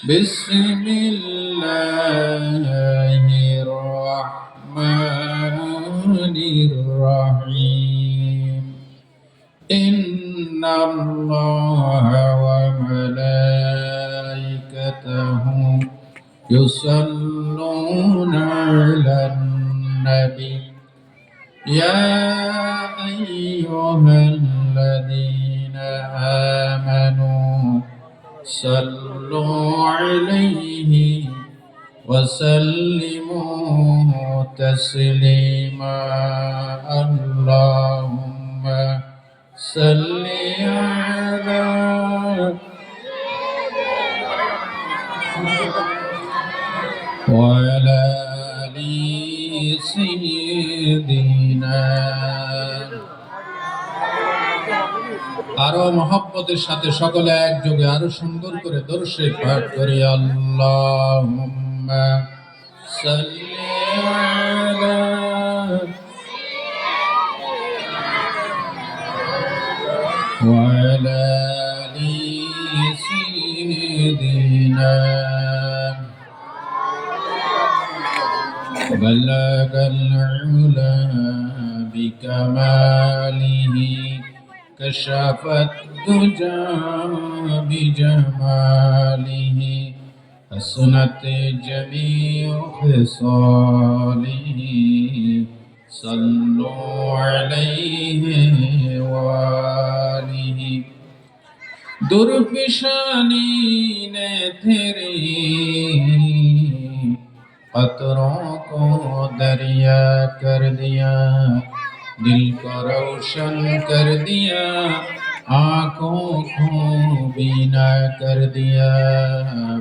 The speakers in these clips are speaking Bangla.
بسم الله الرحمن الرحيم إن الله وملائكته يصلون على النبي يا أيها الذين آمنوا صلوا عليه وسلموا تسليما اللهم صل على وعلى آل سيدنا আরো মহব্বতের সাথে সকলে একযোগে আরো সুন্দর করে দরুদ শরীফ পাঠ করি আল্লাহুম্মা সাল্লি আলা ওয়া আলা আলি সাইয়্যিদিনা বালাগাল উলা বিকামালিহি كشف الدجى بجماله حسنت جميع خصاله صلوا عليه وآله درفشانی نے تیری قطروں کو دریا کر دیا दिल को रोशन कर दिया आँखों को बीना कर दिया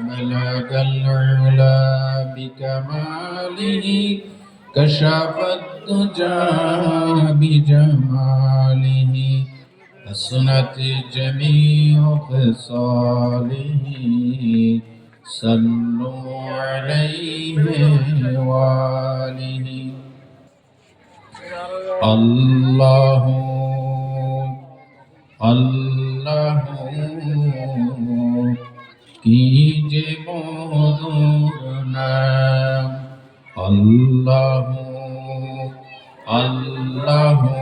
बलगल उला बिकमालिही कशफत दुजा बिजमालिही हसनत जमीउ खसालिही सल्लु अलैहि वालिही अल्लाहु अल्लाहु कीजे मधुर नाम अल्लाहु अल्लाहु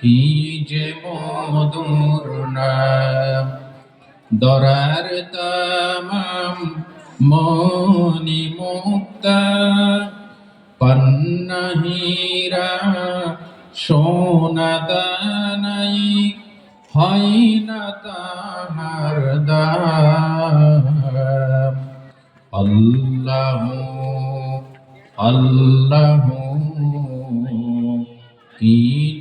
कीजे मधुर नाम दरार तमाम मोनी मुक्ता पन्ना हीरा सोना दानाई হয় না তাহার দাম আল্লাহু আল্লাহু কি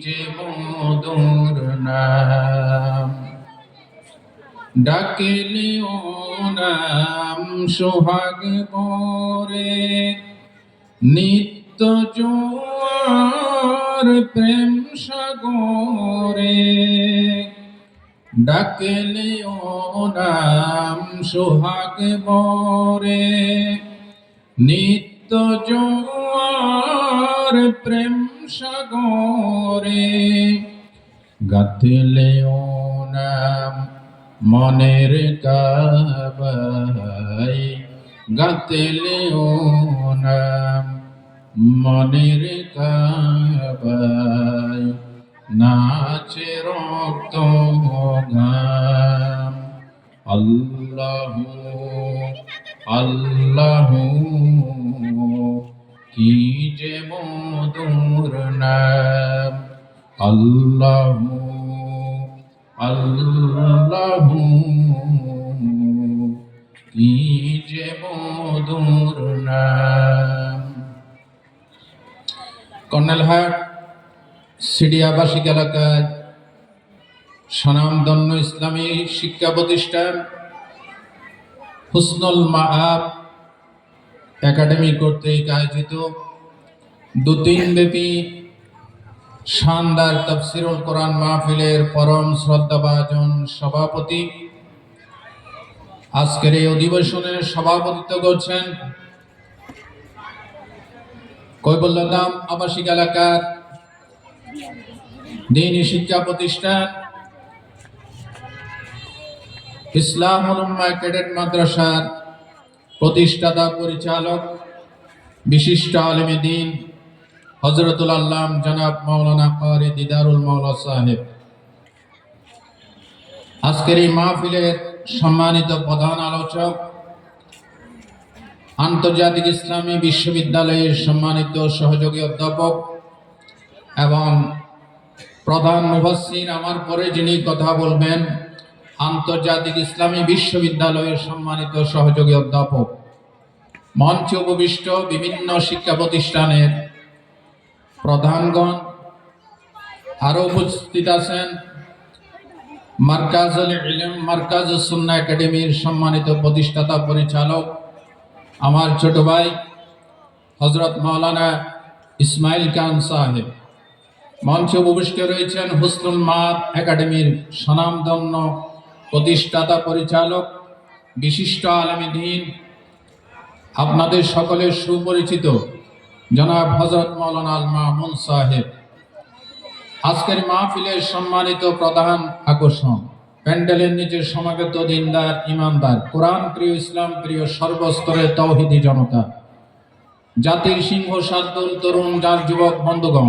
যে মধুর নাম ডাকলেও নাম সোহাগ ভরে নিত্য জোয়ার প্রেম সাগরে ডাকলেও নাম সোহাগ ভরে নিত্য জোয়ার প্রেম সাগরে গাঁথলেও নাম মনের কাবায় গাঁথলেও নাম মনের কাবায় নাচে রক্ত ঘাম আল্লাহু আল্লাহু কি যে মধুর নাম আল্লাহু আল্লাহু কি যে মধুর নাম কর্নেলহাট সিডি আবাসিক এলাকায় স্বনামধন্য ইসলামী শিক্ষা প্রতিষ্ঠান হুসনুল মাআব একাডেমি কর্তৃক আয়োজিত 2 দিন ব্যাপী শানদার তাফসীরুল কোরআন মাহফিলের পরম শ্রদ্ধাভাজন সভাপতি আজকের এই অধিবেশনের সভাপতিত্ব করছেন কৈবল্যধাম আবাসিক এলাকার দ্বীনি শিক্ষা প্রতিষ্ঠান ইসলাহুল উম্মাহ ক্যাডেট মাদ্রাসার প্রতিষ্ঠাতা পরিচালক বিশিষ্ট আলেমে দ্বীন হযরতুল আল্লাম জনাব মাওলানা কারি দিদারুল মাওলা সাহেব, আজকের এই মাহফিলের সম্মানিত প্রধান আলোচক, আন্তর্জাতিক ইসলামী বিশ্ববিদ্যালয়ের সম্মানিত সহযোগী অধ্যাপক এবং প্রধান মুফাসসির, আমার পরে যিনি কথা বলবেন আন্তর্জাতিক ইসলামী বিশ্ববিদ্যালয়ের সম্মানিত সহযোগী অধ্যাপক, মঞ্চে উপবিষ্ট বিভিন্ন শিক্ষা প্রতিষ্ঠানের প্রধানগণ, আরো উপস্থিত আছেন মার্কাজুল ইলম মার্কাজুস সুন্নাহ একাডেমির সম্মানিত প্রতিষ্ঠাতা পরিচালক আমার ছোট ভাই হযরত মাওলানা ইসমাইল খান সাহেব। মঞ্চে উপবিষ্ট রয়েছেন হুসনুল মাদ একাডেমির স্বনামধন্য প্রতিষ্ঠাতা পরিচালক বিশিষ্ট আলেমে দ্বীন, আপনাদের সকলের সুপরিচিত জনাব হযরত মাওলানা আল মামুন সাহেব। আজকের মাহফিলের সম্মানিত প্রধান আকর্ষণ, প্যান্ডেলের নিচে সমাগত দিনদার ইমানদার, কোরআন প্রিয়, ইসলাম প্রিয় সর্বস্তরের তাওহীদি জনতা, জাতির সিংহ শার্দুল তরুণ যার যুবক বন্ধুগণ,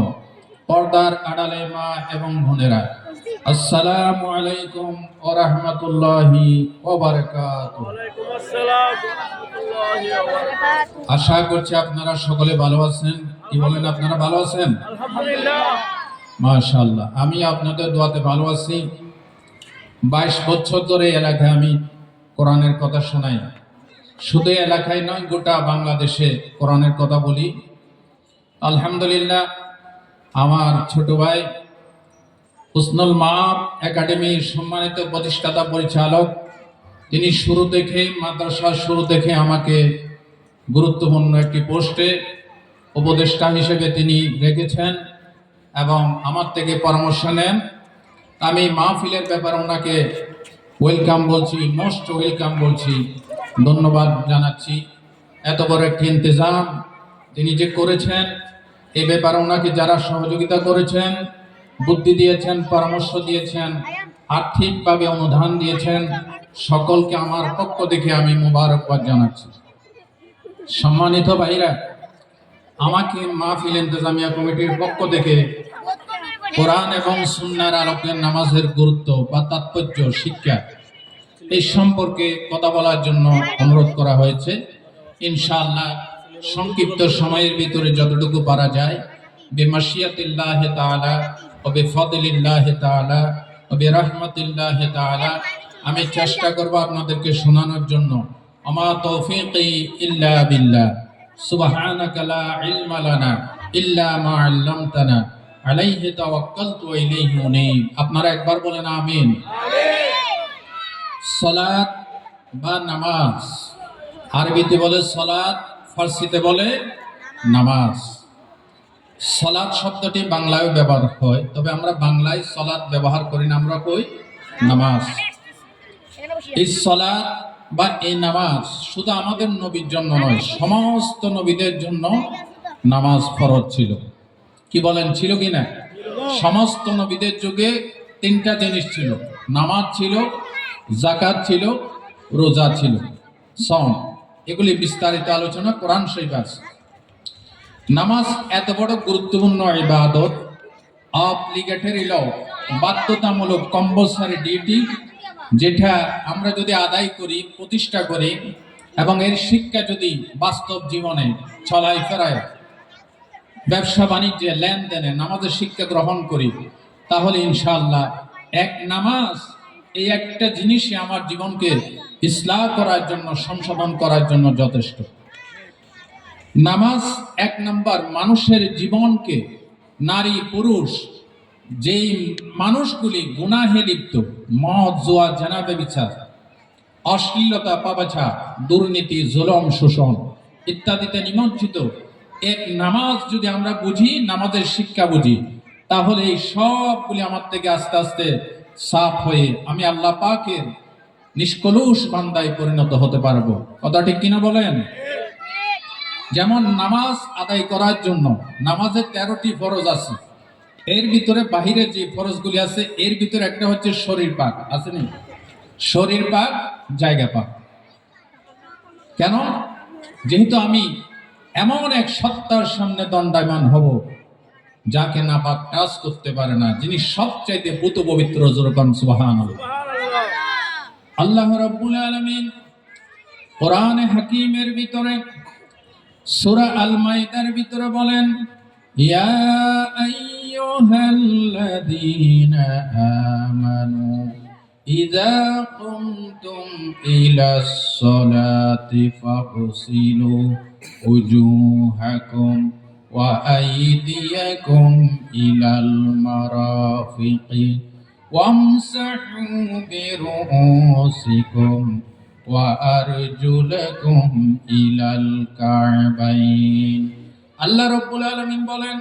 পর্দার আড়ালে মা এবং বোনেরা, আসসালামু আলাইকুম ওয়া রাহমাতুল্লাহি ওয়া বারাকাতুহু। ওয়ালাইকুম আসসালাম ওয়া রাহমাতুল্লাহি ওয়া বারাকাতুহু। আশা করছি আপনারা সকলে ভালো আছেন। কি বলেন, আপনারা ভালো আছেন? আলহামদুলিল্লাহ, মাশাআল্লাহ। আমি আপনাদের দোয়াতে ভালো আছি। 22 বছর ধরে এলাকায় আমি কোরআনের কথা শোনাই। শুধু এলাকায় নয়, গোটা বাংলাদেশে কোরআনের কথা বলি। আলহামদুলিল্লাহ, আমার ছোট ভাই হুসনুল মাদ একাডেমির সম্মানিত প্রতিষ্ঠাতা পরিচালক, তিনি শুরু থেকে মাদ্রাসার শুরু থেকে আমাকে গুরুত্বপূর্ণ একটি পোস্টে উপদেষ্টা হিসেবে তিনি রেখেছেন এবং আমার থেকে পরামর্শ নেন। আমি মাহফিলের ব্যাপারে ওনাকে ওয়েলকাম বলছি, মোস্ট ওয়েলকাম বলছি, ধন্যবাদ জানাচ্ছি। এত বড় একটি ইন্তজাম তিনি যে করেছেন, এ ব্যাপারে ওনাকে যারা সহযোগিতা করেছেন, বুদ্ধি দিয়েছেন, পরামর্শ দিয়েছেন, আর্থিকভাবে অনুদান দিয়েছেন, সকলকে আমার পক্ষ থেকে আমি মোবারকবাদ জানাচ্ছি। সম্মানিত ভাইরা, আমাকে মাহফিল ইন্তেজামিয়া কমিটির পক্ষ থেকে কোরআন এবং সুন্নাহর আলোকে নামাজের গুরুত্ব বা তাৎপর্য, শিক্ষা, এই সম্পর্কে কথা বলার জন্য অনুরোধ করা হয়েছে। ইনশাআল্লাহ সংক্ষিপ্ত সময়ের ভিতরে যতটুকু পারা যায়, বিমাশিয়াতিল্লাহি তাআলা ওয়া বিফাদলিল্লাহি তাআলা ওয়া বিরহমাতিল্লাহি তাআলা আমি চেষ্টা করব আপনাদেরকে শোনানোর জন্য। আমা তৌফিকি ইল্লা বিল্লাহ, সুবহানাকা লা ইলমা লানা ইল্লা মা আল্লামতানা, আলাইহি তাওয়াক্কালতু ওয়া ইলাইহি উনীব। আপনারা একবার বলেন আমিন। সালাত বা নামাজ, আরবিতে বলে সালাত, ফার্সিতে বলে নামাজ। সালাত শব্দটি বাংলায় ব্যবহার হয়, তবে আমরা বাংলায় সালাত ব্যবহার করি না, আমরা কই নামাজ। এই সালাত বা এই নামাজ শুধু আমাদের নবীর জন্য নয়, সমস্ত নবীদের জন্য নামাজ ফরজ ছিল। কি বলেন, ছিল কি না? সমস্ত নবীদের যুগে তিনটা জিনিস ছিল, নামাজ ছিল, যাকাত ছিল, রোজা ছিল, সওম। এগুলি বিস্তারিত আলোচনা কোরআন শরীফে আছে। নামাজ এত বড় গুরুত্বপূর্ণ ইবাদত, অব্লিগেটরি ল, বাধ্যতামূলক, কম্পালসারি ডিউটি, যেটা আমরা যদি আদায় করি, প্রতিষ্ঠা করি এবং এর শিক্ষা যদি বাস্তব জীবনে চলায় ফেরায়, ব্যবসা বাণিজ্যে, লেনদেনে নামাজের শিক্ষা গ্রহণ করি, তাহলে ইনশাআল্লাহ এক নামাজ, এই একটা জিনিসই আমার জীবনকে ইসলাহ করার জন্য, সংশোধন করার জন্য যথেষ্ট। নামাজ এক নাম্বার মানুষের জীবনকে, নারী পুরুষ যেই মানুষগুলি গুনাহে লিপ্ত, মদ, জুয়া, জেনা, ব্যভিচার, অশ্লীলতা, পাপাচার, দুর্নীতি, জুলম, শোষণ ইত্যাদিতে নিমজ্জিত, এক নামাজ যদি আমরা বুঝি, নামাজের শিক্ষা বুঝি, তাহলে এই সবগুলি আমার থেকে আস্তে আস্তে সাফ হয়ে আমি আল্লাহ পাকের নিষ্কলুষ বান্দায় পরিণত হতে পারবো। কথা ঠিক কিনা বলেন? যেমন নামাজ আদায় করার জন্য নামাজের 13টি ফরজ আছে, এর ভিতরে বাহিরে যে ফরজগুলি আছে, এর ভিতরে একটা হচ্ছে শরীর পাক, আছে নি? শরীর পাক, জায়গা পাক। কেন? যেহেতু আমি এমন এক সত্তার সামনে দণ্ডায়মান হব যাকে নাপাক টাচ করতে পারে না, যিনি সবচাইতে পুত পবিত্র। জোরকান সুবহানাল্লাহ। আল্লাহ রাব্বুল আলামিন কোরআনে হাকিমের ভিতরে সূরা আল মাইদার ভিতরে বলেন, ইয়া আইয়ুহাল্লাযীনা আমানু ইযা কুমতুম ইলাস সালাতি ফাগসিলু উজুহাকুম ওয়া আইদিয়াকুম ইলাল মারাফিকি ওয়ামসাহু বিরুউসিকুম ওয়া আরজুলাকুম ইলাল কা'বাইন। আল্লাহ রাব্বুল আলামিন বলেন,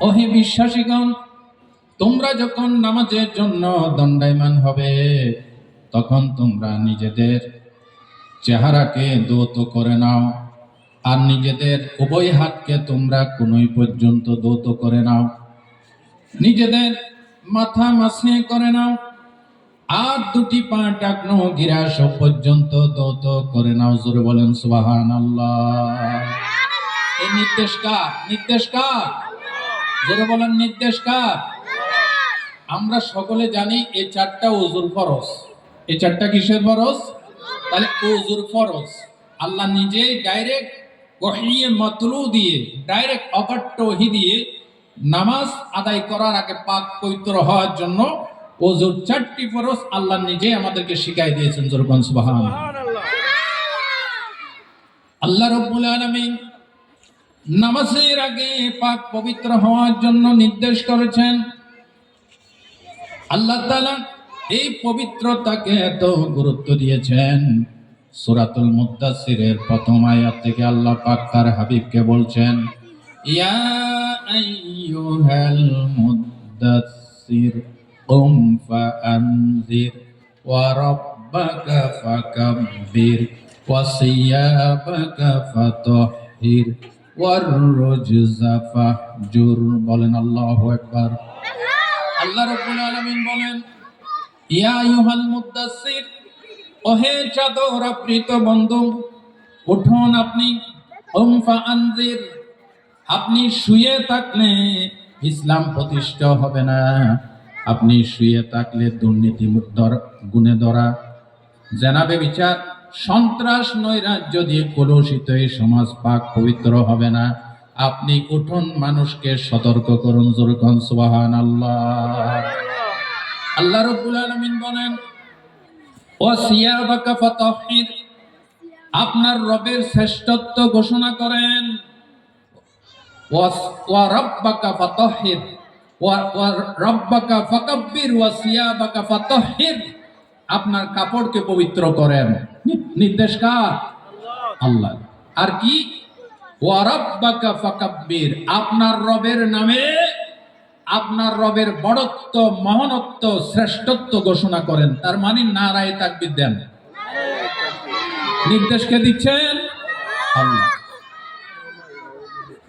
ওহে বিশ্বাসীগণ, তোমরা যখন নামাজের জন্য দণ্ডায়মান হবে তখন তোমরা নিজেদের চেহারাকে ধৌত করে নাও, আর নিজেদের উভয় হাতকে তোমরা কোনই পর্যন্ত ধৌত করে নাও, নিজেদের মাথা মাসে করে নাও, আর দুটি পা টাকনো গিরাস পর্যন্ত ধৌত করে নাও। জোরে বলেন সুবহানাল্লাহ। এই নির্দেশ কার? নির্দেশ কার? জোরে বলেন নির্দেশ কার? আমরা সকলে জানি এই চারটা ওযুর ফরজ। এই চারটা কিসের ফরজ? তাহলে ওযুর ফরজ আল্লাহ নিজেই ডাইরেক্ট ওহীয়ে মাতলু দিয়ে, ডাইরেক্ট অকাট্য ওহী দিয়ে নামাজ আদায় করার আগে পাক পবিত্র হওয়ার জন্য ওযুর চারটি ফরজ আল্লাহ নিজেই আমাদেরকে শিখাই দিয়েছেন। জোরে বলেন সুবহানাল্লাহ। আল্লাহ রাব্বুল আলামিন নামাজের আগে পাক পবিত্র হওয়ার জন্য নির্দেশ করেছেন। আল্লাহ তাআলা এই পবিত্রতাকে এত গুরুত্ব দিয়েছেন, সূরাতুল মুদ্দাসসিরের প্রথম আয়াত থেকে আল্লাহ পাক তার হাবিবকে বলছেন, ইয়া আইয়ুহাল মুদ্দাসসির কুম ফাআনজির ওয়া রাব্বাকা ফাকাব্বির ওয়া সিয়াবাকা ফাতাহহির ওয়ার রুজজা ফাহজুর। বলেন আল্লাহু আকবার। আল্লাহ রাব্বুল আলামিন বলেন, ইয়া আইয়ুহাল মুদ্দাসসির, ওহে চাদর আবৃত বন্ধু, উঠুন আপনি। ফাআনজির, আপনি শুয়ে থাকলে ইসলাম প্রতিষ্ঠা হবে না। আপনি শুয়ে থাকলে দুর্নীতি গুণে ধরা, জেনাবে বিচার, সন্ত্রাস, নৈরাজ্য দিয়ে কলুষিত এই সমাজ পাক পবিত্র হবে না। আপনি উঠুন, মানুষকে সতর্ক করুন। জোরে কোন সুবহানাল্লাহ। আল্লাহ রাব্বুল আলামিন বলেন, ওয়া সিয়াবাকা ফাতাহহির, আপনার রবের শ্রেষ্ঠত্ব ঘোষণা করেন। ওয়া রাব্বাকা ফাতাহহির ওয়া রাব্বাকা ফাকাব্বির ওয়া সিয়াবাকা ফাতাহহির, আপনার কাপড়কে পবিত্র করেন। নির্দেশ কার? আল্লাহ। আর কি? ওয়া রাব্বাকা ফাকাব্বির, আপনার রবের নামে আপনার রবের বড়ত্ব, মহানত্ব, শ্রেষ্ঠত্ব ঘোষণা করেন। তার মানে নারায়ে তাকবীর দেন। নির্দেশ কে দিচ্ছেন? আল্লাহ।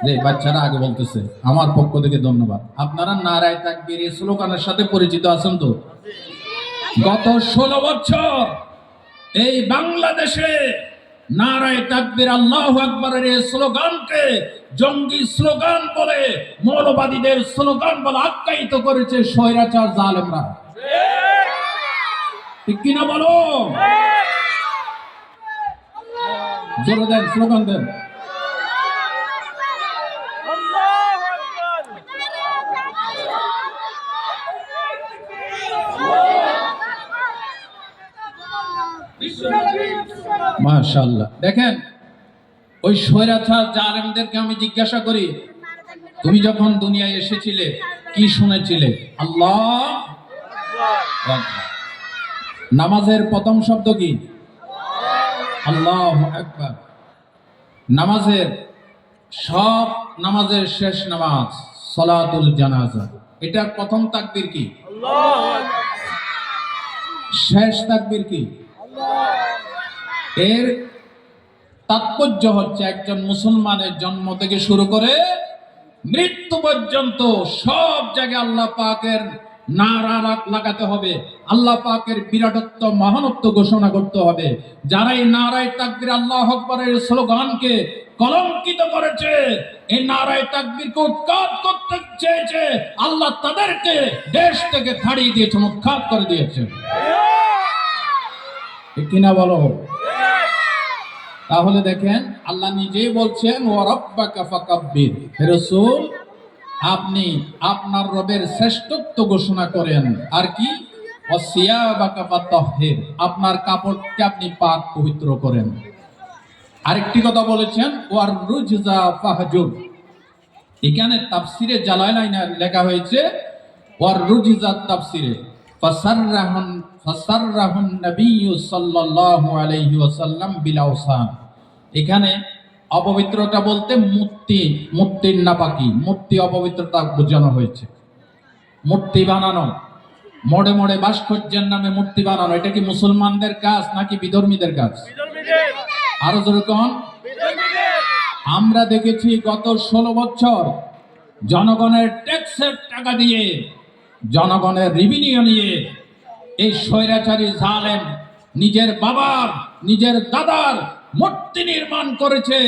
যে বাচ্চারা আগে বলতেছে, আমার পক্ষ থেকে ধন্যবাদ। আপনারা নারায়ে তাকবীর এই স্লোগানের সাথে পরিচিত আছেন তো? গত 16 বছর এই বাংলাদেশে নারায়ে তাকবীর, আল্লাহু আকবারের এই স্লোগানকে জঙ্গি স্লোগান বলে, মৌলবাদীদের স্লোগান বলে আখ্যায়িত করেছে স্বৈরাচার জালেমরা। ঠিক কিনা বলো? জোরে দেন, স্লোগান দেন। মাশাআল্লাহ। দেখেন, ওই স্বৈরাচার জালেমদেরকে আমি জিজ্ঞাসা করি, তুমি যখন দুনিয়ায় এসেছিলে কি শুনেছিলে? আল্লাহ আকবার। নামাজের প্রথম শব্দ কি? আল্লাহু আকবার। নামাজের সব নামাজের শেষ নামাজ সালাতুল জানাজা, এটা প্রথম তাকবীর কি? আল্লাহু আকবার। শেষ তাকবীর কি? এর তাৎপর্য হচ্ছে একজন মুসলমানের জন্ম থেকে শুরু করে মৃত্যু পর্যন্ত সব জায়গায় আল্লাহ পাকের নারা লাগাতে হবে, আল্লাহ পাকের বিরাটত্ব মহানত্ব ঘোষণা করতে হবে। যারা এই নারায়ে তাকবীর আল্লাহু আকবারের স্লোগানকে কলঙ্কিত করেছে, এই নারায়ে তাকবীরকে উৎখাত করতে চেয়েছে, আল্লাহ তাদেরকে দেশ থেকে তাড়িয়ে দিয়েছেন, উৎখাত করে দিয়েছেন। ঠিক কিনা বলো? তাহলে দেখেন আল্লাহ নিজেই বলছেন ওয়া রাব্বাকা ফাকাব্বির, হে রাসূল আপনি আপনার রবের শ্রেষ্ঠত্ব ঘোষণা করেন। আর কি? ওয়াসিয়াবাকা ফাতাহহির, আপনার কাপড়কে আপনি পাক পবিত্র করেন। আরেকটি কথা বলেছেন ওয়ার রুজজা ফাহজুর, এখানে তাফসিরে জালালাইনে লেখা হয়েছে ওয়ার রুজজা তাফসিরে ফাসাররাহুন নবী সাল্লাল্লাহু আলাইহি ওয়াসাল্লাম বিল আওসান। এখানে অপবিত্রতা বলতে মূর্তির নাপাকি, মূর্তি অপবিত্রতা বোঝানো হয়েছে। মূর্তি বানানো, মোড়ে মোড়ে ভাস্কর্যের নামে মূর্তি বানানো, এটা কি মুসলমানদের কাজ নাকি বিধর্মীদের কাজ? আরো যেরকম আমরা দেখেছি গত 16 বছর জনগণের ট্যাক্সের টাকা দিয়ে, জনগণের রেভিনিউ নিয়ে এই স্বৈরাচারী জালেম নিজের বাবার নিজের দাদার মূর্তি নির্মাণ করেছে।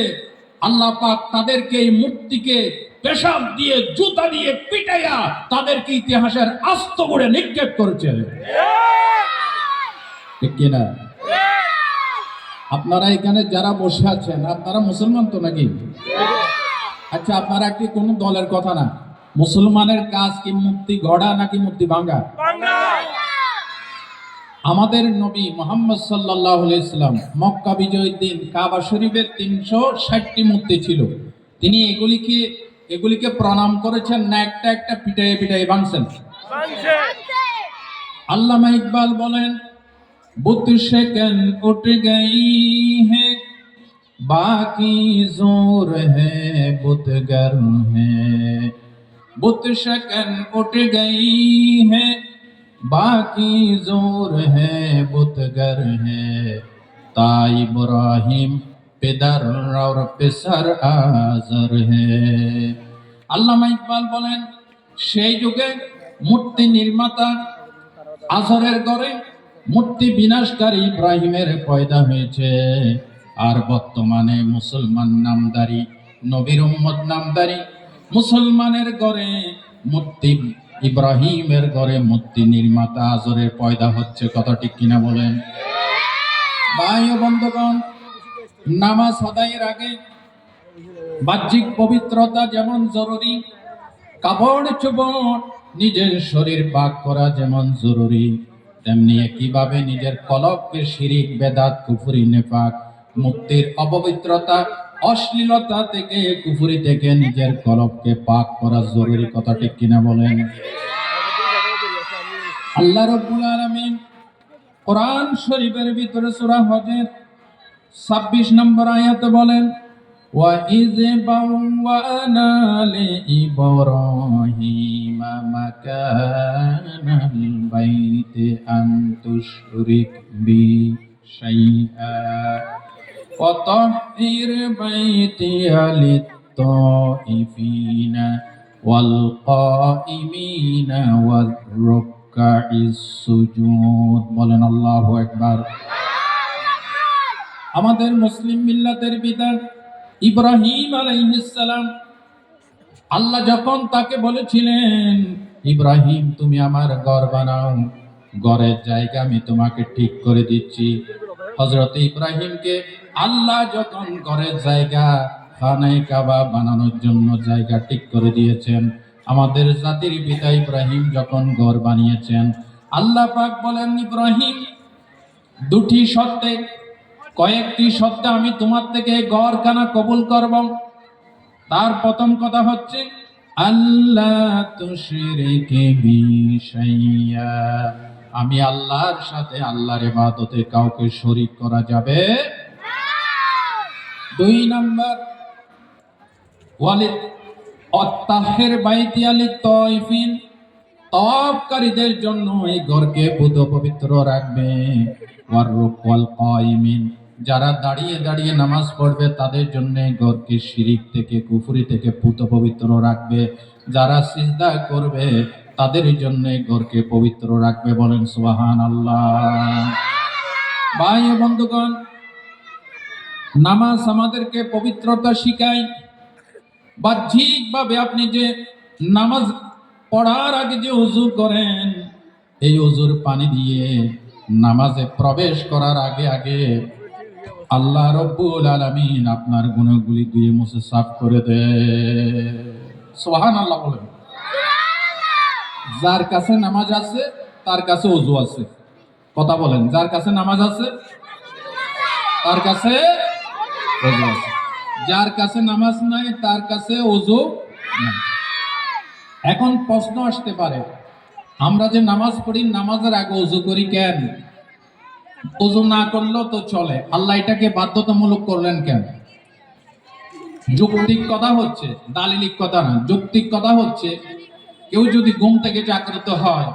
আল্লাহ পাক তাদেরকে এই মূর্তিকে পেশাব দিয়ে জুতা দিয়ে পিটাইয়া তাদেরকে ইতিহাসের আস্ত করে নিক্ষেপ করেছে। ঠিক কিনা? আপনারা এখানে যারা বসে আছেন আপনারা মুসলমান তো নাকি? আচ্ছা, আপনারা কি কোন দলের কথা না, মুসলমানের কাজ কি মূর্তি গড়া নাকি মূর্তি ভাঙা? আমাদের নবী মুহাম্মদ সাল্লাল্লাহু আলাইহি সাল্লাম মক্কা বিজয়ের দিন কাবা শরীফের 360টি মূর্তি ছিল, তিনি এগুলিকে প্রণাম করেছেন না একটা একটা পিটাইয়ে পিটাইয়ে ভাঙছেন? আল্লামা ইকবাল বলেন বুত শিকন উঠ গই হে বাকি জোর হে বুতগর হে, বুত শিকন উঠ গই হে বাকি জোর হে বুতগর হে, তা ইব্রাহিম পেদার और পেসার আজর হে। আল্লামা ইকবাল বলেন সেই যুগে মূর্তি নির্মাতা আজরের ঘরে মূর্তি বিনাশকারী ইব্রাহিমের পয়দা হয়েছে, আর বর্তমানে মুসলমান নামদারি নবীর উম্মত নামদারি মুসলমানের ঘরে মূর্তি ইব্রাহিমের ঘরে মূর্তি নির্মাতা আজরের পয়দা হচ্ছে। কথা ঠিক কিনা বলেন? ভাই ও বন্ধুগণ, নামাজ আদায়ের আগে বাহ্যিক পবিত্রতা যেমন জরুরি, কাপড় চোপড় নিজের শরীর পাক করা যেমন জরুরি, তেমনি একইভাবে নিজের কলবকে শিরিক বেদাত কুফরি নেফাক মুক্তির অপবিত্রতা অশ্লীলতা থেকে কুফরি থেকে নিজের কলবকে পাক করা জরুরি। কথা ঠিক কিনা বলেন? আল্লাহ রাব্বুল আলামিন কোরআন শরীফের ভিতরে সূরা হজের 26 নম্বর আয়াতে বলেন ওয়া ইয বাওয়ানা লিইব্রাহিমা মাকানাল বাইতি আন তুশরিক বি শাইআ ওয়া তাহহির বাইতিয়া লিত-তাইফিনা ওয়াল কাইমিনা ওয়ার রুকআইস সুজুদ। বলেন আল্লাহু আকবার। আমাদের মুসলিম মিল্লাতের পিতা ইব্রাহিম আলাইহিস সালাম, আল্লাহ যখন তাকে বলেছিলেন ইব্রাহিম তুমি আমার ঘর বানাও, ঘরের জায়গা আমি তোমাকে ঠিক করে দিচ্ছি। হযরত ইব্রাহিমকে আল্লাহ যখন ঘরের জায়গা খানায়ে কাবা বানানোর জন্য জায়গা ঠিক করে দিয়েছেন, আমাদের জাতির পিতা ইব্রাহিম যখন ঘর বানিয়েছেন, আল্লাহ পাক বলেন ইব্রাহিম দুটি শর্তে, কয়েকটি শর্তে আমি তোমার থেকে ঘরখানা কবুল করব। তার প্রথম কথা হচ্ছে আল্লাহ তুশরিক বি শাইআ, আমি আল্লাহর সাথে আল্লাহর ইবাদতে কাউকে শরীক করা যাবে না। 2 নাম্বার ওয়ালিদ আত-তাহির বাইতিয়া লিত-তাইফিন, তওয়াফকারীদের জন্য এই ঘরকে পুত পবিত্র রাখবে। ওয়ার রুকওয়াল কাইমিন, যারা দাঁড়িয়ে দাঁড়িয়ে নামাজ পড়বে তাদের জন্য ঘরকে শিরিক থেকে কুফরি থেকে পুত পবিত্র রাখবে। যারা সিজদা করবে তাদের জন্য ঘরকে পবিত্র রাখবে। বলেন সুবহানাল্লাহ। ভাই ও বন্ধুগণ, নামাজ আমাদেরকে পবিত্রতা শিখায়। বাহ্যিকভাবে আপনি যে নামাজ পড়ার আগে যে ওযু করেন, এই ওযুর পানি দিয়ে নামাজে প্রবেশ করার আগে আগে আল্লাহ রব্বুল আলামিন আপনার গুনাহগুলি ধুয়ে মুছে সাফ করে দেয়। সুবহানাল্লাহ বলেন। যার কাছে নামাজ আছে তার কাছে ওযু আছে। কথা বলেন, যার কাছে নামাজ আছে তার কাছে ওযু আছে। যার কাছে নামাজ নাই তার কাছে ওযু নাই। এখন প্রশ্ন আসতে পারে, আমরা যে নামাজ পড়ি নামাজের আগে ওযু করি কেন? ওযু না করলেও তো চলে, আল্লাহ এটাকে বাধ্যতামূলক করলেন কেন? যৌক্তিক কথা হচ্ছে, দালিলিক কথা না, যৌক্তিক কথা হচ্ছে, কেউ যদি ঘুম থেকে জাগ্রত হয়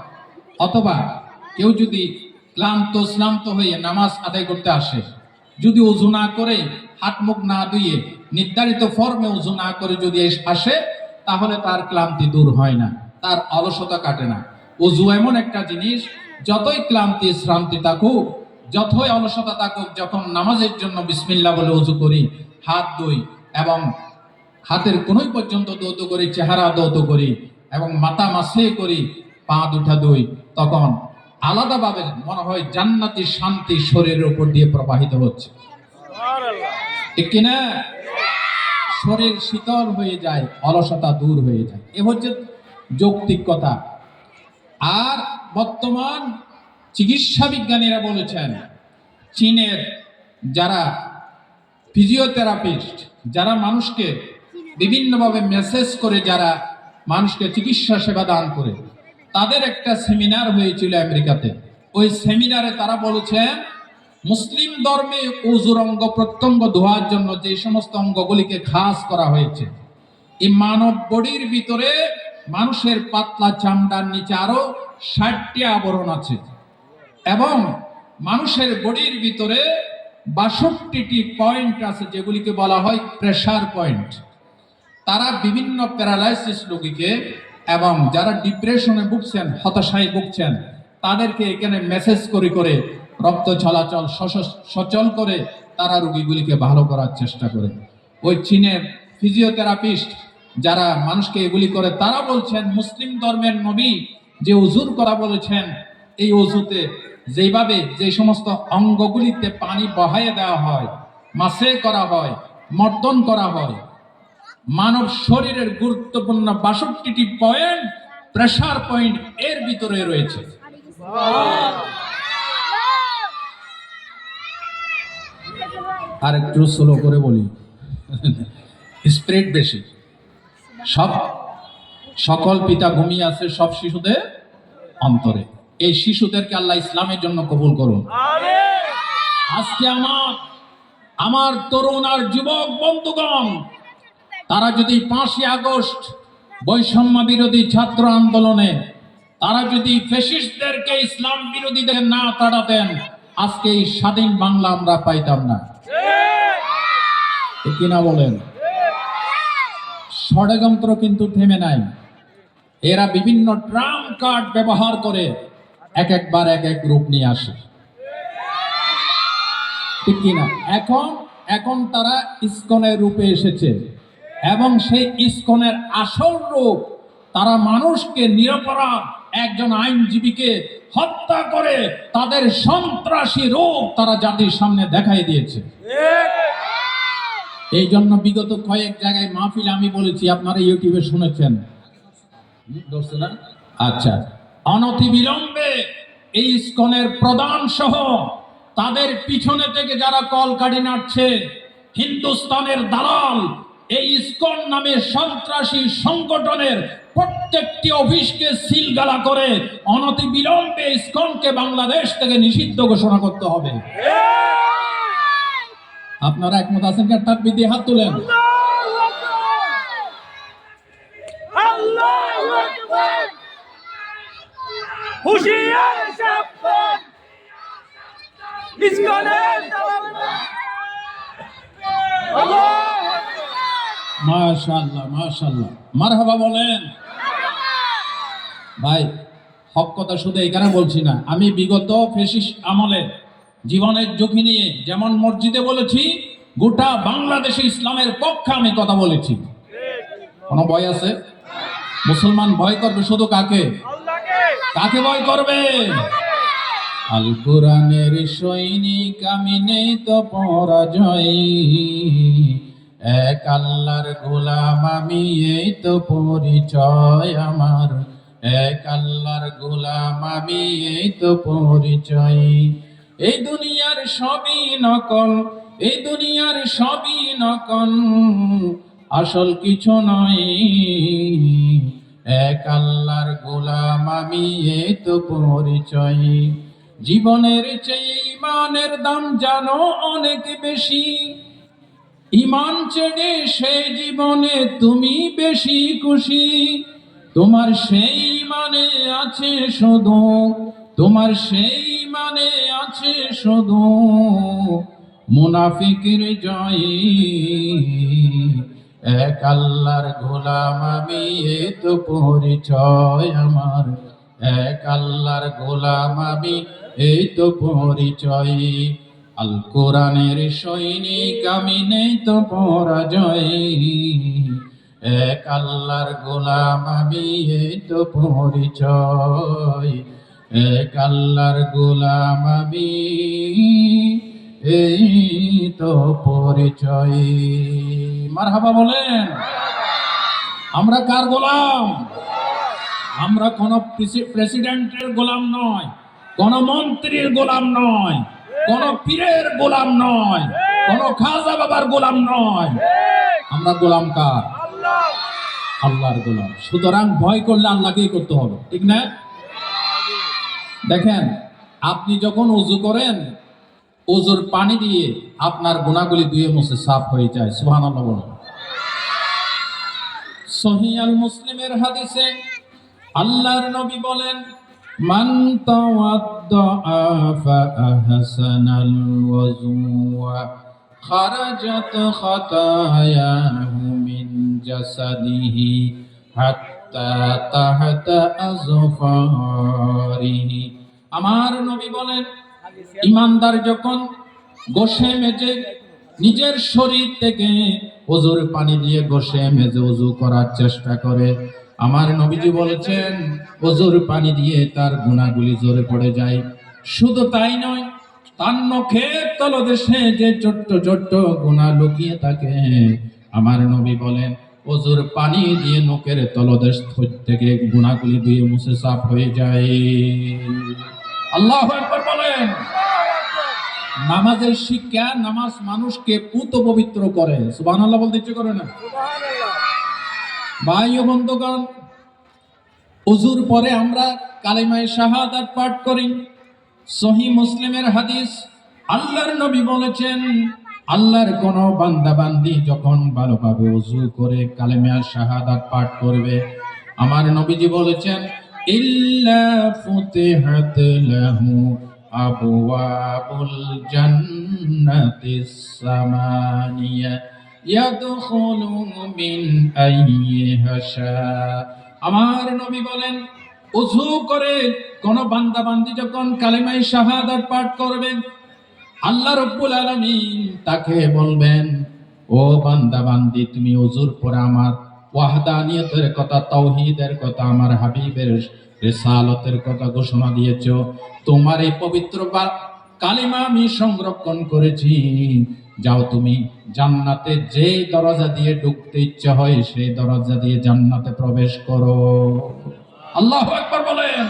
অথবা কেউ যদি ক্লান্ত হয়ে নামাজ আদায় করতে আসে, যদি ওযু না করে হাত মুখ না ধুয়ে নির্ধারিত ফর্মে ওযু না করে যদি আসে, তাহলে তার ক্লান্তি দূর হয় না, তার অলসতা কাটে না। ওযু এমন একটা জিনিস, যতই ক্লান্তি শ্রান্তি থাকুক, যতই অলসতা থাকুক, যখন নামাজের জন্য বিসমিল্লাহ বলে ওযু করি, হাত ধুই এবং হাতের কোনোই পর্যন্ত দৌত করি, চেহারা দৌত করি এবং মাথা মাসে করি, পা দুটা ধুই, তখন আলাদাভাবে মনে হয় জান্নাতি শান্তি শরীরের উপর দিয়ে প্রবাহিত হচ্ছে। ঠিক কিনা? শরীর শীতল হয়ে যায়, অলসতা দূর হয়ে যায়। এ হচ্ছে যৌক্তিক কথা। আর বর্তমান চিকিৎসা বিজ্ঞানীরা বলেছেন, চীনের যারা ফিজিওথেরাপিস্ট, যারা মানুষকে বিভিন্নভাবে মেসেজ করে, যারা মানুষকে চিকিৎসা সেবা দান করে, তাদের একটা সেমিনার হয়েছিল আমেরিকাতে। ওই সেমিনারে তারা বলেছেন, মুসলিম ধর্মে ওযুর অঙ্গ প্রত্যঙ্গ ধোয়ার জন্য যে সমস্ত অঙ্গগুলিকে খাস করা হয়েছে, এই মানব বডির ভিতরে মানুষের পাতলা চামড়ার নিচে আরো 60টি আবরণ আছে এবং মানুষের বডির ভিতরে 62টি পয়েন্ট আছে, যেগুলিকে বলা হয় প্রেসার পয়েন্ট। তারা বিভিন্ন প্যারালাইসিস রোগীকে এবং যারা ডিপ্রেশনে ভুগছেন, হতাশায় ভুগছেন, তাদেরকে এখানে মেসেজ করে রক্ত চলাচল সচল করে তারা রোগীগুলিকে ভালো করার চেষ্টা করে। ওই চীনের ফিজিওথেরাপিস্ট যারা মানুষকে এগুলি করে, তারা বলছেন মুসলিম ধর্মের নবী যে ওযুর কথা বলেছেন, এই ওযুতে যেভাবে যে সমস্ত অঙ্গগুলিতে পানি বহায়ে দেওয়া হয়, মাসে করা হয়, মর্দন করা হয়, মানব শরীরের গুরুত্বপূর্ণ 62টি পয়েন্ট, প্রেসার পয়েন্ট এর ভিতরে রয়েছে। আর একটু স্লো করে বলি, স্পিরিট বেশি। সকল পিতা ঘুমিয়ে আছে সব শিশুদের অন্তরে। এই শিশুদেরকে আল্লাহ ইসলামের জন্য কবুল করুন। আজকে আমার তরুণ আর যুবক বন্ধুগণ, তারা যদি 5ই আগস্ট বৈষম্য বিরোধী ছাত্র আন্দোলনে তারা যদি ফ্যাসিস্টদেরকে, ইসলাম বিরোধীদের না তাড়াতেন, আজকে এই স্বাধীন বাংলা আমরা পাইতাম না। ঠিক কিনা বলেন? ষড়যন্ত্র কিন্তু থেমে নাই। এরা বিভিন্ন ট্রাম্প কার্ড ব্যবহার করে একবার এক রূপ নিয়ে আসে। ঠিক কিনা? এখন তারা ইসকনের রূপে এসেছে এবং সেই ইসকনের আসল রূপ, তারা মানুষকে, নিরপরাধ একজন আইনজীবীকে হত্যা করে তাদের সন্ত্রাসী রূপ তারা জাতির সামনে দেখাই দিয়েছে। এই জন্য বিগত কয়েক জায়গায় মাহফিলে আমি বলেছি, আপনারা ইউটিউবে শুনেছেন। আচ্ছা, অনতিবিলম্বে এই ইসকনের প্রধান সহ তাদের পিছনে থেকে যারা কলকাঠি নাড়ছে, হিন্দুস্তানের দালাল, এই ইসকন নামে সন্ত্রাসী সংগঠনের প্রত্যেকটি অফিসকে সিলগালা করে অনতিবিলম্বে ইসকনকে বাংলাদেশ থেকে নিষিদ্ধ ঘোষণা করতে হবে। আপনারা একমত আছেন কি? তাকবীর দিয়ে হাত তুলেন। আল্লাহু আকবার। হুশিয়ার সাবধান, ইসকনের দালাল। আল্লাহু আকবার। মাশাআল্লাহ, মাশাআল্লাহ, মারহাবা বলেন। ভাই হক কথা শুধু এখানে বলছি না, আমি বিগত ফেসিস্ট আমলে জীবনের ঝুঁকি নিয়ে যেমন মসজিদে বলেছি, গোটা বাংলাদেশে ইসলামের পক্ষে আমি কথা বলেছি। কোনো ভয় আছে? মুসলমান ভয় করবে শুধু কাকে? কাকে ভয় করবে? আল কোরআনের সৈনিক আমি, নেই তো পরাজয়, এক আল্লাহর গোলাম আমি, এই তো পরিচয় আমার, এক আল্লাহর গোলাম আমি, এই তো পরিচয়। এই দুনিয়ার সবই নকল, এই দুনিয়ার সবই নকল, আসল কিছু নয়, এক আল্লাহর গোলাম আমি, এই তো পরিচয়। জীবনের চেয়ে ইমানের দাম জানো অনেক বেশি, ইমান ছেড়ে সেই জীবনে তুমি বেশি খুশি। তোমার সেই মানে আছে শুধু, তোমার সেই মানে আছে শুধু মুনাফিকের জয়, এক আল্লাহর গোলাম আমি, এ তো পরিচয় আমার, এক আল্লাহর গোলাম আমি, এই তো পরিচয়। আল কোরআনের সৈনিক আমি, নেই তো পরাজয়, এক আল্লাহর গোলাম আমি, এই তো পরিচয়, এক আল্লাহর গোলাম আমি, এই তো পরিচয়। মারহাবা বলেন। আমরা কার গোলাম? আমরা কোন প্রেসিডেন্টের গোলাম নয়, কোন মন্ত্রীর গোলাম নয়, কোন পীরের গোলাম নয়, কোন খাজা বাবার গোলাম নয়। আমরা গোলাম কার? আল্লাহর গোলাম। সুতরাং ভয় করলে আল্লাহকেই করতে হবে, ঠিক না? দেখেন, আপনি যখন ওযু করেন, ওযুর পানি দিয়ে আপনার গুনাহগুলি ধুয়ে মুছে সাফ হয়ে যায়। সুবহানাল্লাহ বলুন। সহিহ আল মুসলিমের হাদিসে আল্লাহর নবী বলেন, মান তাওয়াদ্দা ফা আহসানাল ওযুওয়া খারাজাত খাতায়াহু মিন জাসাদিহি হাত্তা তাহতা আযফারিহি। আমার নবী বলেন, ইমানদার যখন গোসে মেজে নিজের শরীর থেকে ওযুর পানি দিয়ে গোসে মেজে ওযু করার চেষ্টা করে, আমার নবীজি বলেছেন ওযুর পানি দিয়ে তার গুনাহগুলি ঝরে পড়ে যায়। শুধু তাই নয়, তার নখের তলদেশে যে ছোট্ট ছোট্ট গুনাহ লুকিয়ে থাকে, আমার নবী বলেন ওযুর পানি দিয়ে নখের তলদেশ থেকে গুনাহগুলি ধুয়ে মুছে সাফ হয়ে যায়। আল্লাহু আকবার বলেন। নামাজের শিক্ষা, নামাজ মানুষকে পুত পবিত্র করে। সুবহানাল্লাহ বলতে ইচ্ছে করে না? ভাই ও বন্ধুগণ, ওযুর পরে আমরা কালিমায়ে শাহাদাত পাঠ করি। সহিহ মুসলিমের হাদিস, আল্লাহর নবী বলেছেন, আল্লাহর কোন বান্দা বান্দি যখন ভালোভাবে ওযু করে কালিমায়ে শাহাদাত পাঠ করবে, আমার নবীজি বলেছেন, ইল্লা ফুতিহাত লাহু আবওয়াবুল জান্নাতিস সামানিয়া ইয়াদখুলু মিন আইয়িহা শা। আমার নবী বলেন, ওযু করে কোন বান্দা বান্দি যখন কালিমায়ে শাহাদাত পাঠ করবেন, আল্লাহ রাব্বুল আলামিন তাকে বলবেন, ও বান্দা বান্দি, তুমি ওযুর পরে আমার ওয়াহদানিয়তের কথা, তাওহীদের কথা, আমার হাবিবের রিসালাতের কথা ঘোষণা দিয়েছো। তোমার এই পবিত্র কালিমা আমি সংরক্ষণ করেছি। যাও, তুমি জান্নাতে যে দরজা দিয়ে ঢুকতে ইচ্ছা হয় সেই দরজা দিয়ে জান্নাতে প্রবেশ করো। আল্লাহু আকবার বলেন।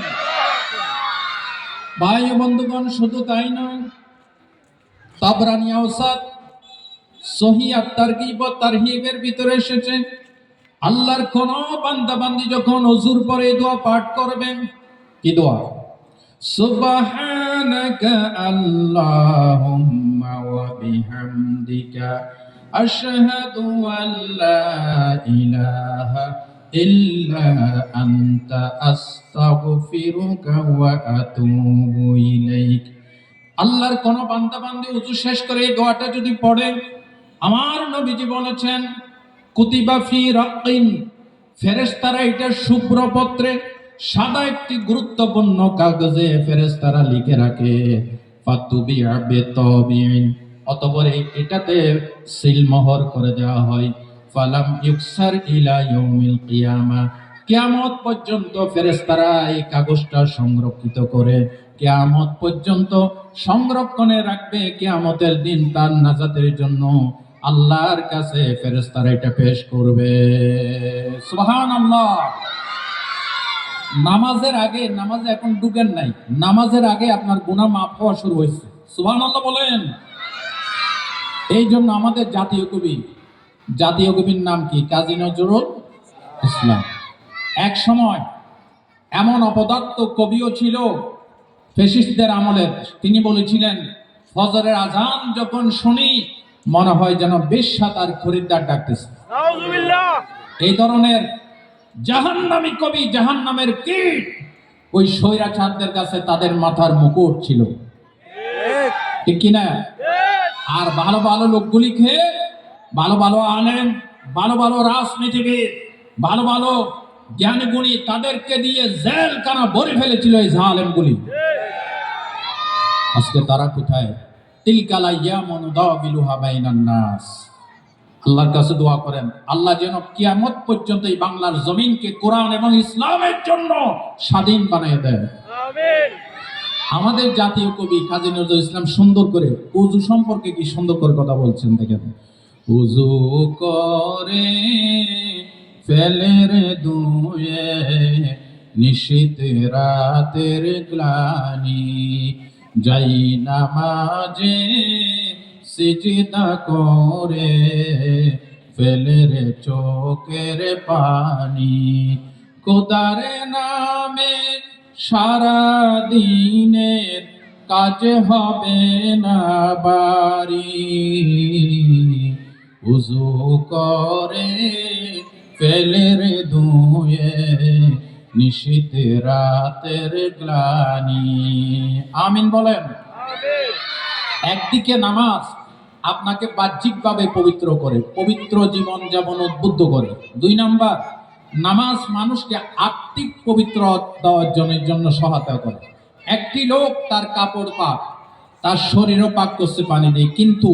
ভাই ও বন্ধুগণ, শুধু তাই নয়, তাবরানী আওসাত সহিহ আত-তারগীব ওয়া তারহিবের ভিতরে এসেছে, আল্লাহর কোন বান্দা বান্দি যখন ওযুর পরে দোয়া পাঠ করবেন, কি দোয়া? সুবহানাকা আল্লাহুম্মা ওয়া বিহামদিকা আশহাদু আল্লা ইলাহা ইল্লা আনতা আস্তাগফিরুকা ওয়া আতুবু ইলাইক। আল্লাহর কোন বান্দা বান্দি ওযু শেষ করে এই দোয়াটা যদি পড়ে, আমার নবীজি বলেছেন, কুতিবা ফি রাক্কিন, ফেরেশতারা এটা শুভ্র পত্রে সাদা একটি গুরুত্বপূর্ণ কাগজে ফেরেশতারা লিখে রাখে, ফাতুবিআ বিতাবিন, অতঃপর এটাতে সিলমোহর করে দেওয়া হয়। ফালাম ইউকসার ইলা ইয়াউমিল কিয়ামা, কিয়ামত পর্যন্ত ফেরেশতারা এই কাগজটা সংরক্ষিত করে কিয়ামত পর্যন্ত সংরক্ষণে রাখবে। কিয়ামতের দিন তার নাজাতের জন্য আল্লাহর কাছে ফেরেশতারা এটা পেশ করবে। সুবহানাল্লাহ। নামাজের আগে, নামাজে এখন ঢুকেন নাই, নামাজের আগে আপনার গুনাহ মাফ হওয়া শুরু হয়েছে। সুবহানাল্লাহ বলেন। এই জন্য আমাদের জাতীয় কবির নাম কি? কাজী নজরুল ইসলাম। এক সময় এমন অপদার্থ কবিও ছিল ফ্যাসিস্টদের আমলের। তিনি বলেছিলেন, ফজরের আজান যখন শুনি মনে হয় যেন বেশ্যা তার খরিদ্দার ডাকতেছে। নাউজুবিল্লাহ। এই ধরনের জাহান্নামী কবি, জাহান্নামের কীট ওই স্বৈরাচারদের কাছে তাদের মাথার মুকুট ছিল, ঠিক কিনা? আর ভালো ভালো লোকগুলি খেয়ে ভালো ভালো আলেম, ভালো ভালো রাজনীতিবিদ, ভালো ভালো জ্ঞানী গুণী তাদেরকে দিয়ে জেলখানা ভরে ফেলেছিল এই জালেমগুলি। আজকে তারা কোথায়? তিলকাল আইয়ামু নুদাবিলুহা বাইনান নাস। আল্লাহর কাছে দোয়া করেন, আল্লাহ যেন কিয়ামত পর্যন্ত এই বাংলার জমিনকে কোরআন এবং ইসলামের জন্য স্বাধীন বানিয়ে দেয়। আমিন। আমাদের জাতীয় কবি কাজী নজরুল ইসলাম সুন্দর করে উযু সম্পর্কে কি সুন্দর করে কথা বলছেন দেখেন। উযু করে ফেলের দুয়ে নিশীত রাতের গ্লানি, যাই নামাজে সিজদা করে ফেলের চোখের পানি, খোদার নামে সারা দিনের কাজ হবে না বারি, উযু করে ফেলের ধুয়ে নিশীত রাতের গ্লানি। আমিন বলেন। একদিকে নামাজ আপনাকে বাহ্যিকভাবে পবিত্র করে, পবিত্র জীবন যাপন উদ্বুদ্ধ করে। 2 নাম্বার, নামাজ মানুষকে আত্মিক পবিত্র দেওয়ার জন্য সহায়তা করে। একটি লোক তার কাপড় পাক, তার শরীরও পাক করছে পানি দিয়ে, কিন্তু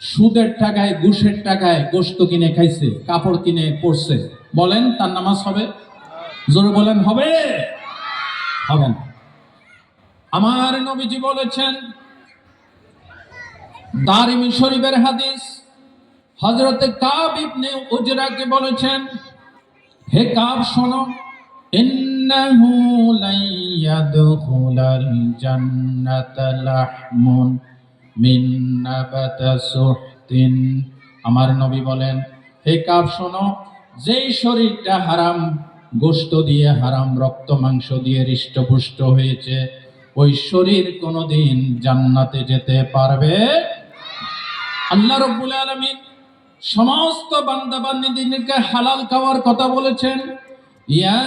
সুদের টাকায়, ঘুষের টাকায় গোশত কিনে খাইছে, কাপড় কিনে পরছে, বলেন তার নামাজ হবে? জোরে বলেন, হবে? হবে না। আমার নবীজি বলেছেন, দারিমি শরীফের হাদিস, হযরতে কাব ইবনে উজরাকে বলেছেন, হে কাব শোনো, ইন্নাহু লা ইয়াদখুলাল জান্নাতা লাহমুন মিন নাবাতা সুহতিন। আমার নবী বলেন, হে কাব শোনো, যেই শরীরটা হারাম গোশত দিয়ে, হারাম রক্ত মাংস দিয়ে হৃষ্টপুষ্ট হয়েছে, ওই শরীর কোনোদিন জান্নাতে যেতে পারবে। আল্লাহ রাব্বুল আলামিন সমস্ত বান্দা বান্দীদেরকে হালাল খাওয়ার কথা বলেছেন। ইয়া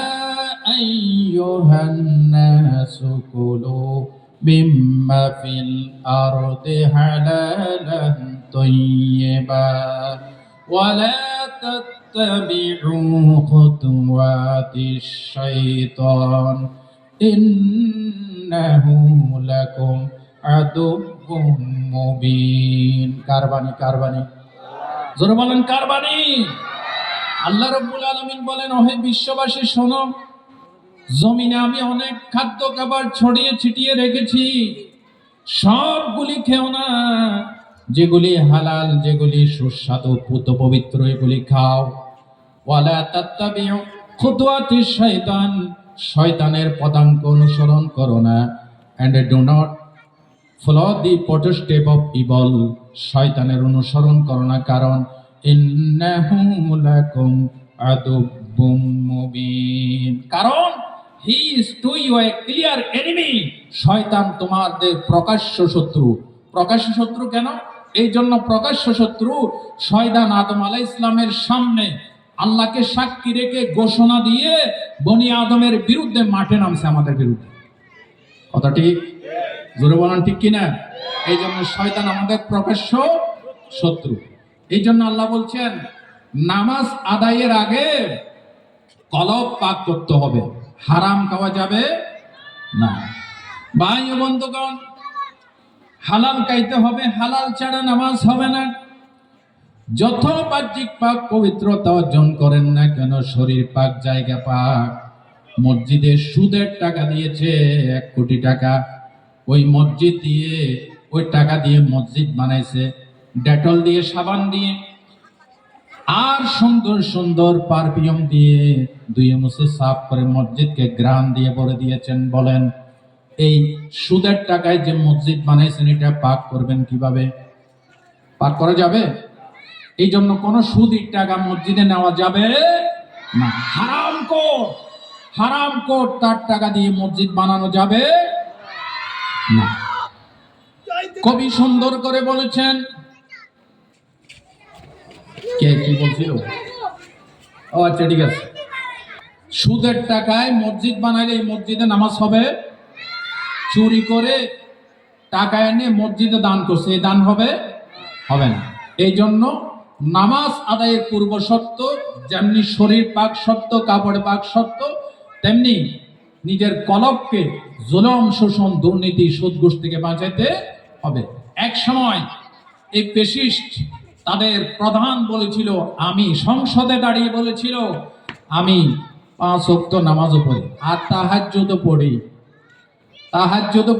আইয়ুহান নাসু কুলু মিম্মা ফিল আরদি হালালান তাইয়্যিবা ওয়া লা তাত্তাবিউ খুতুওয়াতিশ শাইতান ইন্নাহু লাকুম আদুউম মুবিন। কারবানি জোরে বলেন, কারবানি। আল্লাহ রাব্বুল আলামিন বলেন, ওহে বিশ্ববাসী শোনো, জমিনে আমি অনেক খাদ্য খাবার ছড়িয়ে ছিটিয়ে রেখেছি, সবগুলি খেও না। যেগুলি হালাল, যেগুলি সুস্বাদু পুত পবিত্র, এগুলি খাও। ওয়ালা তাত্তাবিউ খুতুওয়াতিশ শাইতান, শয়তানের পদাঙ্ক অনুসরণ করো না। And do not follow the step of evil, শয়তানের অনুসরণ করো না, কারণ ইন্নাহু লাকুম আদুউম মুবিন, কারণ he is to you a clear enemy. শয়তান তোমাদের প্রকাশ্য শত্রু। প্রকাশ্য শত্রু কেন? এই জন্য প্রকাশ্য শত্রু, শয়তান আদম আলাইহিস সালামের সামনে আল্লাহকে সাক্ষী রেখে ঘোষণা দিয়ে বনি আদমের বিরুদ্ধে মাঠে নামছে, আমাদের বিরুদ্ধে। কথা ঠিক? জোরে বলেন, ঠিক কিনা? এই জন্য শয়তান আমাদের প্রকাশ্য শত্রু। এই জন্য আল্লাহ বলছেন, নামাজ আদায়ের আগে কলব পাক করতে হবে। হারাম খাওয়া যাবে না। ভাই ও বন্ধুগণ, হালাল খাইতে হবে, হালাল ছাড়া নামাজ হবে না। যত বাহ্যিক পাক পবিত্রতা অর্জন করেন না কেন, শরীর পাক, জায়গা পাক। মসজিদে সুদের টাকা দিয়েছে 1 কোটি টাকা, ওই মসজিদ দিয়ে, ওই টাকা দিয়ে মসজিদ বানাইছে, ডেটল দিয়ে, সাবান দিয়ে, আর সুন্দর সুন্দর পারফিউম দিয়ে ধুয়ে মুছে সাফ করে মসজিদকে গ্রাম দিয়ে ভরে দিয়েছেন। বলেন, এই সুদের টাকায় যে মসজিদ বানাইছেন, এটা পাক করবেন কিভাবে? পাক করা যাবে? এই জন্য কোন সুদের টাকা মসজিদে নেওয়া যাবে না। হারাম কোট তার টাকা দিয়ে মসজিদ বানানো যাবে না। কবি সুন্দর করে বলেছেন, কে কি বলছিল? ও আচ্ছা, ঠিক আছে। সুদের টাকায় মসজিদ বানাইলে এই মসজিদে নামাজ হবে? চুরি করে টাকা এনে মসজিদে দান করছে, এই দান হবে? হবে না। এই জন্য নামাজ আদায়ের পূর্ব শর্ত যেমনি শরীর পাক শর্ত, কাপড় পাক শর্ত, তেমনি নিজের কলবকে জুলুম, শোষণ, দুর্নীতি, সুদ ঘুষ থেকে বাঁচাইতে হবে। এক সময় এই ফ্যাসিস্ট তাদের প্রধান বলেছিল, আমি সংসদে দাঁড়িয়ে বলেছিল, আমি 5 ওয়াক্ত নামাজও পড়ি আর তাহাজ্জুদও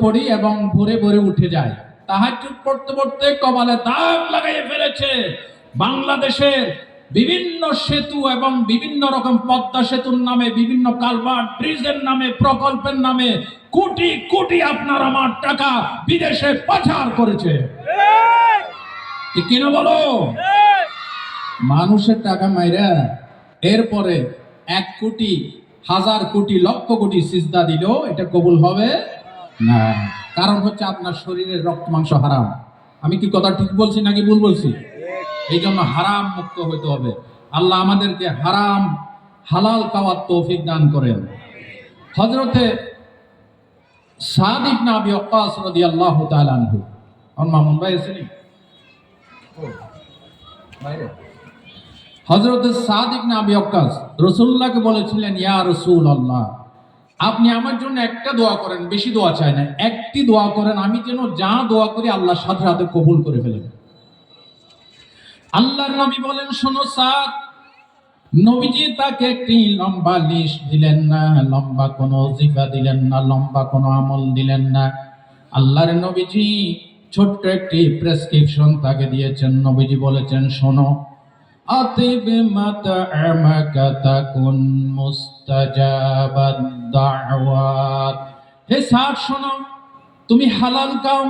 পড়ি এবং ভোরে ভোরে উঠে যায়। তাহাজ্জুদ পড়তে পড়তে কপালে দাগ লাগাইয়ে ফেলেছে। বাংলাদেশের বিভিন্ন সেতু এবং বিভিন্ন রকম পদ্মা সেতুর নামে, বিভিন্ন কালভার্ট, ব্রিজের নামে, প্রকল্পের নামে কোটি কোটি আপনার আমার টাকা বিদেশে পাচার করেছে। ঠিক কিনা বলো? মানুষের টাকা মাইরা এরপরে 1 কোটি, 1000 কোটি, লক্ষ কোটি সিজদা দিল, এটা কবুল হবে না। কারণ হচ্ছে আপনার শরীরের রক্ত মাংস হারাম। আমি কি কথা ঠিক বলছি নাকি ভুল বলছি? এই জন্য হারাম মুক্ত হইতে হবে। আল্লাহ আমাদেরকে হারাম হালাল খাওয়ার তৌফিক দান করেন। হযরতে সাদ ইবনে আবি ওয়াক্কাস রাদিয়াল্লাহু তাআলা আনহু, আমার মামুন ভাই আছেন? হযরতে সাদ ইবনে আবি ওয়াক্কাস রাসূলুল্লাহকে বলেছিলেন, ইয়া রাসূলুল্লাহ, আপনি আমার জন্য একটা দোয়া করেন, বেশি দোয়া চাই না, একটি দোয়া করেন, আমি যেন যা দোয়া করি আল্লাহ সাথে সাথে কবুল করে ফেলেন। আল্লাহর নবী বলেন, শোনো সাদ। নবীজি তাকে একটি লম্বা লিস্ট দিলেন না, লম্বা কোনো ওজিফা দিলেন না, লম্বা কোনো আমল দিলেন না। আল্লাহর নবীজি ছোট্ট একটি প্রেসক্রিপশন তাকে দিয়েছেন। নবীজি বলেছেন, শোনো, আতিব মাতআমাকা তাকুন মুস্তাজাবাদ দাওয়াত। হে সাদ, শোনো, তুমি হালাল খাও,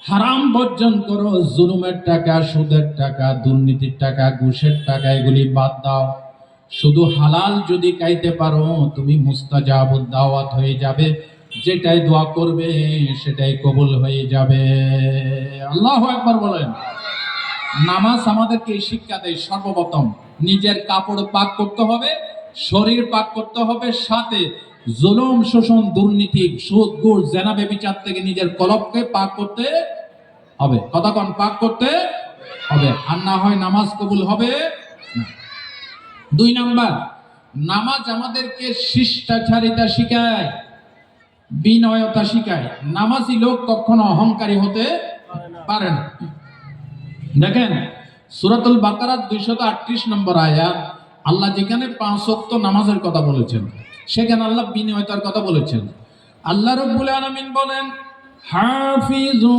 হারাম বর্জন করো, জুলুমের টাকা, সুদের টাকা, দুর্নীতির টাকা, ঘুষের টাকা, এগুলি বাদ দাও। শুধু হালাল যদি খাইতে পারো, তুমি মুস্তাজাবুদ দাওয়াত হয়ে যাবে। যেটাই দোয়া করবে সেটাই কবুল হয়ে যাবে। আল্লাহু আকবার বলেন। নামাজ আমাদেরকে এই শিক্ষা দেয়, সর্বপ্রথম নিজের কাপড় পাক করতে হবে, শরীর পাক করতে হবে, সাথে জুলুম, শোষণ, দুর্নীতি, সুদ ঘুষ, জেনা ব্যভিচার থেকে নিজের কলবকে পাক করতে হবে। কতক্ষণ পাক করতে হবে, আর না হয় নামাজ কবুল হবে না। 2 নাম্বার, নামাজ আমাদেরকে শিষ্টাচারিতা শিখায়, বিনয়তা শিখায়। নামাজি লোক কখনো অহংকারী হতে পারে না। দেখেন, সূরাতুল বাকারার 238 নম্বর আয়াত, আল্লাহ যেখানে 5 ওয়াক্ত নামাজের কথা বলেছেন, সেখানে আল্লাহ বিনয়তার কথা বলেছেন। আল্লাহ রাব্বুল আলামিন বলেন, হাফিজু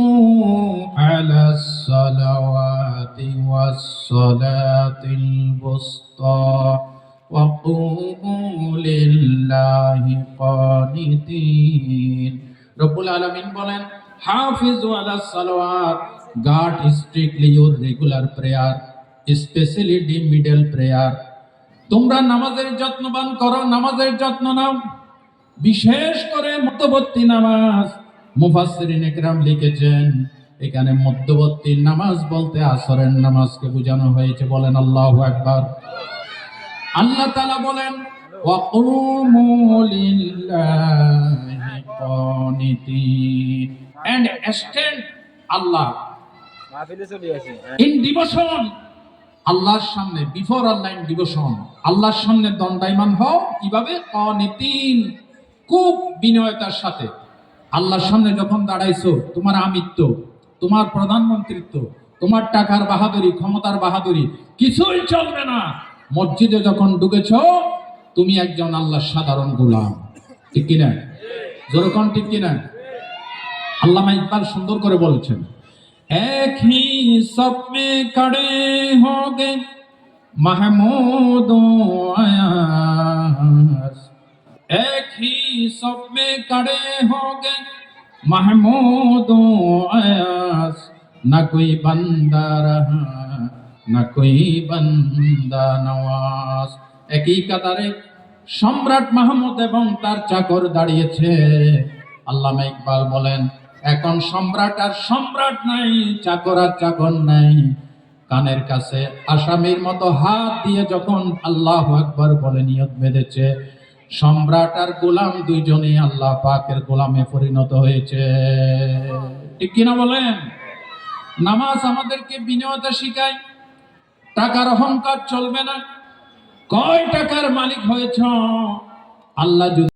আলাস সালাওয়াতি ওয়াস সালাতিল বুসতা ওয়া কুমু লিল্লাহি কানিতিন। রব্বুল আলামিন বলেন, হাফিজু আলাস সালাওয়াত, guard strictly your regular prayer, especially the middle prayer. তোমরা নামাজের যত্নবান করো, নামাজের যত্ন নাও, বিশেষ করে মধ্যবর্তী নামাজ। মুফাসসিরিন ইকরাম লিখেছেন, এখানে মধ্যবর্তী নামাজ বলতে আসরের নামাজকে বোঝানো হয়েছে। বলেন আল্লাহু আকবার। আল্লাহ তাআলা বলেন, ওয়া কুমু লিল্লাহি কানিতিন, and stand Allah in devotion আল্লাহর সামনে বিফোর আল্লাহ ডিভোশন, আল্লাহর সামনে দণ্ডায়মান হও কিভাবে? অনিতিন, খুব বিনয়তার সাথে। আল্লাহর সামনে যখন দাঁড়াইছো, তোমার আমিত্ব, তোমার প্রধানমন্ত্রিত্ব, তোমার টাকার বাহাদুরি, ক্ষমতার বাহাদুরি কিছুই চলবে না। মসজিদে যখন ঢুকেছ, তুমি একজন আল্লাহর সাধারণ গোলাম। ঠিক কিনা? যেরকম ঠিক কিনা? আল্লামা ইকবাল সুন্দর করে বলছেন, এক হি সব মে খড়ে হোগে महमूद आयास, एक ही सब में खड़े होंगे महमूद आयास, न कोई बंदा रहा न कोई बंदा नवाज। একই কাতারে সম্রাট মাহমুদ এবং তার চাকর দাঁড়িয়েছে। আল্লামা ইকবাল বলেন, এখন সম্রাট আর সম্রাট নাই, চাকর আর চাকর নাই। কানের কাছে আসামির মতো হাত দিয়ে যখন আল্লাহু আকবার বলে নিয়ত বেঁধেছে, সম্রাট আর গোলাম দুইজনেই আল্লাহ পাকের গোলামে পরিণত হয়েছে। ঠিক কিনা বলেন? নামাজ আমাদেরকে বিনয়তা শিখায়। টাকার অহংকার চলবে না। কয় টাকার মালিক হয়েছ, আল্লাহ যদি